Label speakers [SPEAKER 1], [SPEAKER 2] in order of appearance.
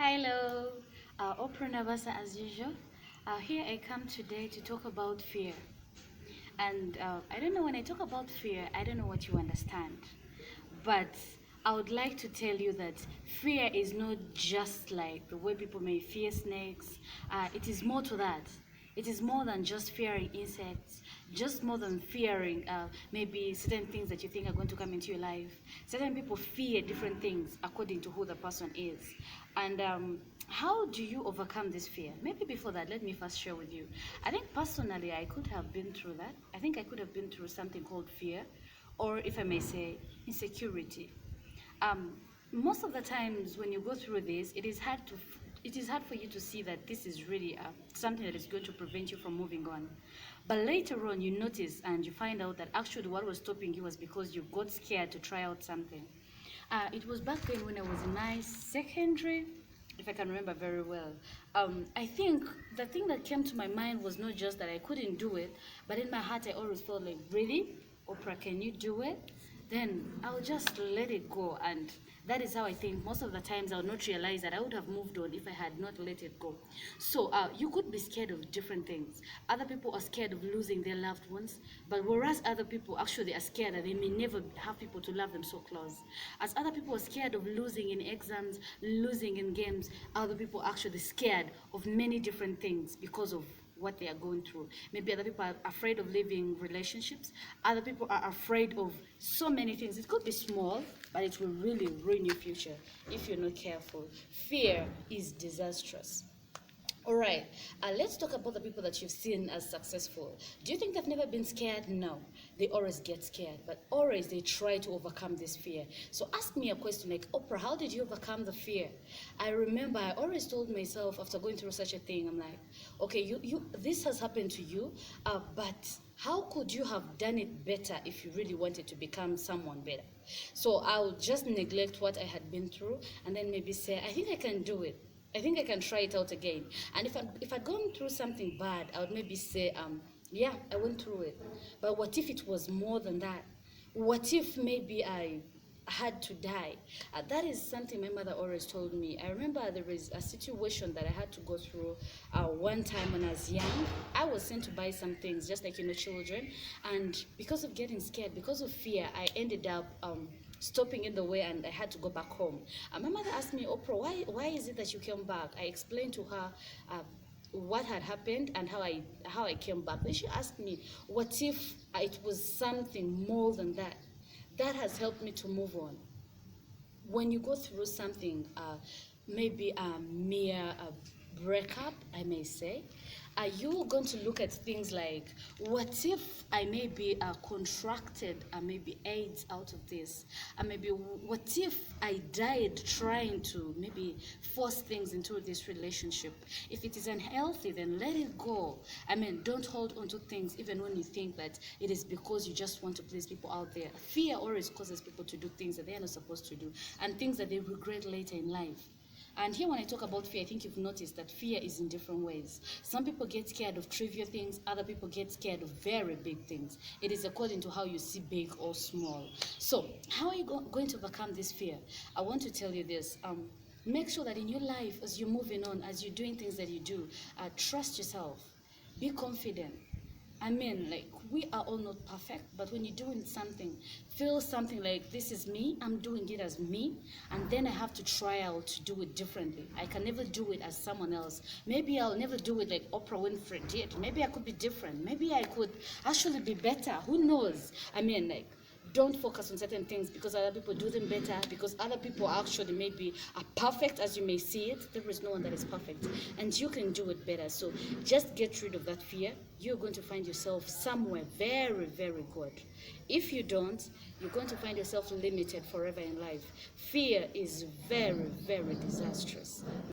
[SPEAKER 1] Hello, Oprah Navasa as usual. Here I come today to talk about fear. And I don't know, when I talk about fear, I don't know what you understand. But I would like to tell you that fear is not just like the way people may fear snakes. It is more to that. It is more than just fearing insects, just more than fearing maybe certain things that you think are going to come into your life. Certain people fear different things according to who the person is. And how do you overcome this fear? Maybe before that, let me first share with you. I think personally, I could have been through that. I think I could have been through something called fear, or if I may say, insecurity. Um, Most of the times when you go through this, it is hard for you to see that this is really something that is going to prevent you from moving on. But later on, you notice and you find out that actually what was stopping you was because you got scared to try out something. It was back then when I was in my secondary, if I can remember very well. I think the thing that came to my mind was not just that I couldn't do it, but in my heart I always felt like, really? Oprah, can you do it? Then I'll just let it go. And that is how I think most of the times I would not realize that I would have moved on if I had not let it go. So you could be scared of different things. Other people are scared of losing their loved ones, but whereas other people actually are scared that they may never have people to love them so close. As other people are scared of losing in exams, losing in games, other people are actually scared of many different things because of what they are going through. Maybe other people are afraid of leaving relationships. Other people are afraid of so many things. It could be small, but it will really ruin your future if you're not careful. Fear is disastrous. All right, let's talk about the people that you've seen as successful. Do you think they've never been scared? No, they always get scared, but always they try to overcome this fear. So ask me a question like, Oprah, how did you overcome the fear? I remember I always told myself after going through such a thing, I'm like, okay, this has happened to you, but how could you have done it better if you really wanted to become someone better? So I'll just neglect what I had been through and then maybe say, I think I can do it. I think I can try it out again. And if I'd gone through something bad, I would maybe say, yeah, I went through it. But what if it was more than that? What if maybe I had to die? That is something my mother always told me. I remember there is a situation that I had to go through one time when I was young. I was sent to buy some things, just like children. And because of getting scared, because of fear, I ended up stopping in the way and I had to go back home. My mother asked me, Oprah, why is it that you came back? I explained to her what had happened and how I came back. Then she asked me, what if it was something more than that? That has helped me to move on. When you go through something, maybe a mere breakup, I may say, are you going to look at things like, what if I maybe contracted maybe AIDS out of this? Maybe what if I died trying to maybe force things into this relationship? If it is unhealthy, then let it go. I mean, don't hold on to things even when you think that it is because you just want to please people out there. Fear always causes people to do things that they are not supposed to do and things that they regret later in life. And here when I talk about fear, I think you've noticed that fear is in different ways. Some people get scared of trivial things, other people get scared of very big things. It is according to how you see big or small. So how are you going to overcome this fear? I want to tell you this. Make sure that in your life, as you're moving on, as you're doing things that you do, trust yourself. Be confident. I mean, like, we are all not perfect, but when you're doing something, feel something like, this is me, I'm doing it as me, and then I have to try out to do it differently. I can never do it as someone else. Maybe I'll never do it like Oprah Winfrey did. Maybe I could be different. Maybe I could actually be better. Who knows? I mean, like, don't focus on certain things because other people do them better, because other people actually maybe are perfect as you may see it. There is no one that is perfect, and you can do it better. So just get rid of that fear. You're going to find yourself somewhere very, very good. If you don't, you're going to find yourself limited forever in life. Fear is very, very disastrous.